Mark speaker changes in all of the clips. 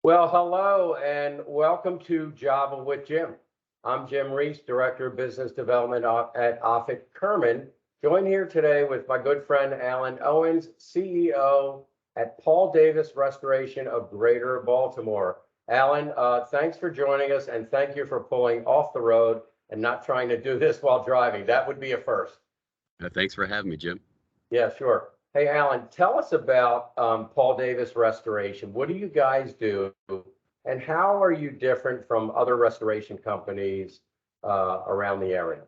Speaker 1: Well, hello and welcome to Java with Jim. I'm Jim Reese, Director of Business Development at Offit Kurman, joined here today with my good friend Alan Owens, CEO at Paul Davis Restoration of Greater Baltimore. Alan, thanks for joining us and thank you for pulling off the road and not trying to do this while driving. That would be a first.
Speaker 2: Thanks for having me, Jim.
Speaker 1: Yeah, sure. Hey, Alan, tell us about Paul Davis Restoration. What do you guys do, and how are you different from other restoration companies around the area?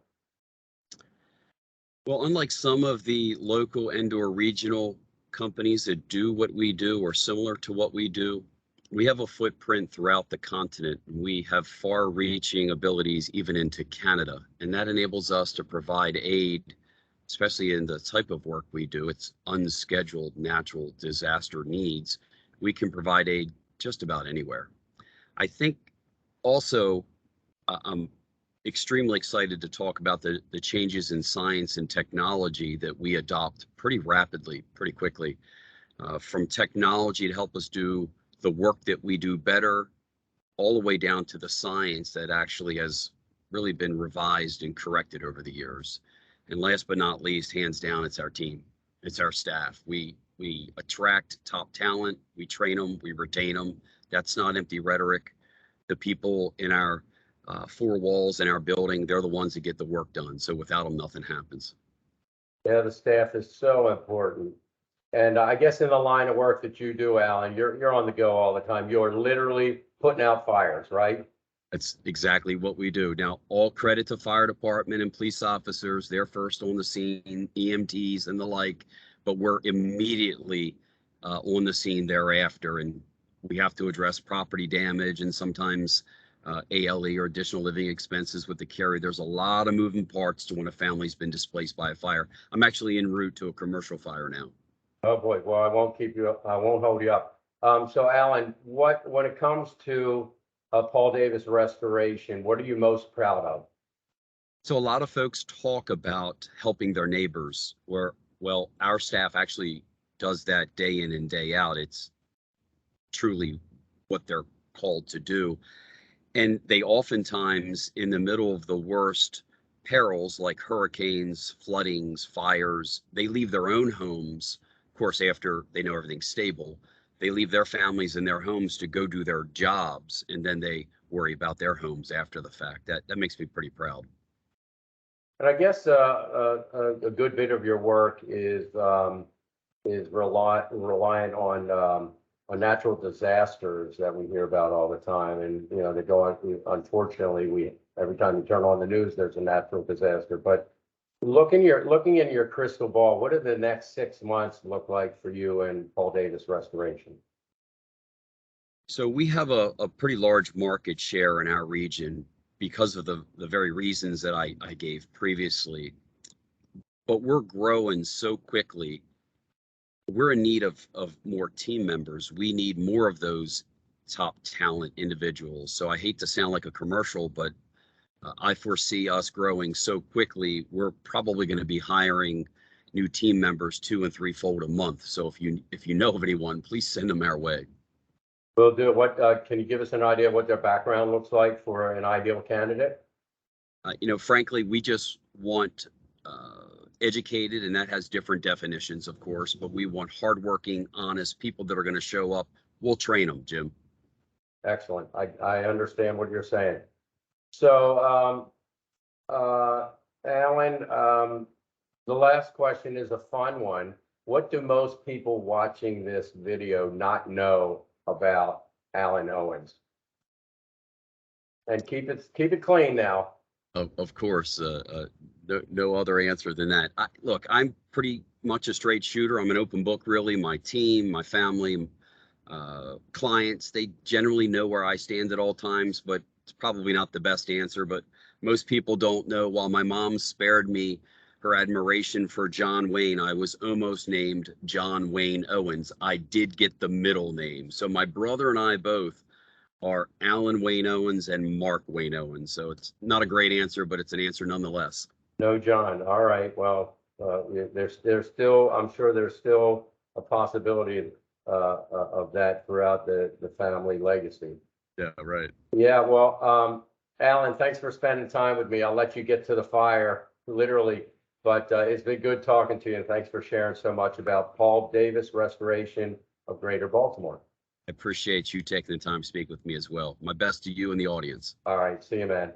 Speaker 2: Well, unlike some of the local and/or regional companies that do what we do or similar to what we do, we have a footprint throughout the continent. We have far-reaching abilities even into Canada, and that enables us to provide aid, especially in the type of work we do. It's unscheduled natural disaster needs. We can provide aid just about anywhere. I think also I'm extremely excited to talk about the changes in science and technology that we adopt pretty rapidly, pretty quickly, from technology to help us do the work that we do better, all the way down to the science that actually has really been revised and corrected over the years. And last but not least, hands down, it's our team. It's our staff. We attract top talent. We train them. We retain them. That's not empty rhetoric. The people in our four walls in our building, they're the ones that get the work done. So without them, nothing happens.
Speaker 1: Yeah, the staff is so important. And I guess in the line of work that you do, Alan, you're on the go all the time. You're literally putting out fires, right?
Speaker 2: That's exactly what we do. Now, all credit to fire department and police officers. They're first on the scene, EMTs and the like, but we're immediately on the scene thereafter. And we have to address property damage and sometimes ALE or additional living expenses with the carrier. There's a lot of moving parts to when a family's been displaced by a fire. I'm actually en route to a commercial fire now.
Speaker 1: Oh boy, well, I won't keep you up. I won't hold you up. So Alan, when it comes to Paul Davis Restoration, what are you most proud of?
Speaker 2: So a lot of folks talk about helping their neighbors, well, our staff actually does that day in and day out. It's truly what they're called to do. And they oftentimes, in the middle of the worst perils like hurricanes, floodings, fires, they leave their own homes, of course, after they know everything's stable. They leave their families and their homes to go do their jobs, and then they worry about their homes after the fact. That makes me pretty proud.
Speaker 1: And I guess a good bit of your work is reliant on natural disasters that we hear about all the time, and they go on. Unfortunately, every time you turn on the news, there's a natural disaster. But looking in your crystal ball, what do the next 6 months look like for you and Paul Davis Restoration?
Speaker 2: So we have a pretty large market share in our region because of the very reasons that I gave previously. But we're growing so quickly. We're in need of more team members. We need more of those top talent individuals. So I hate to sound like a commercial, but I foresee us growing so quickly, we're probably going to be hiring new team members 2- and 3-fold a month. So if you know of anyone, please send them our way.
Speaker 1: We'll do. What can you give us an idea of what their background looks like for an ideal candidate?
Speaker 2: Frankly, we just want educated, and that has different definitions, of course, but we want hardworking, honest people that are going to show up. We'll train them, Jim.
Speaker 1: Excellent. I understand what you're saying. So, Alan, the last question is a fun one. What do most people watching this video not know about Alan Owens? And keep it clean now.
Speaker 2: Of course, no other answer than that. Look, I'm pretty much a straight shooter. I'm an open book, really. My team, my family, clients, they generally know where I stand at all times, but it's probably not the best answer. But most people don't know. While my mom spared me her admiration for John Wayne, I was almost named John Wayne Owens. I did get the middle name. So my brother and I both are Alan Wayne Owens and Mark Wayne Owens. So it's not a great answer, but it's an answer nonetheless.
Speaker 1: No, John. All right. Well, there's still, I'm sure there's still a possibility of that throughout the family legacy.
Speaker 2: Yeah, right.
Speaker 1: Yeah, well, Alan, thanks for spending time with me. I'll let you get to the fire, literally, but it's been good talking to you, and thanks for sharing so much about Paul Davis Restoration of Greater Baltimore.
Speaker 2: I appreciate you taking the time to speak with me as well. My best to you and the audience.
Speaker 1: All right, see you, man.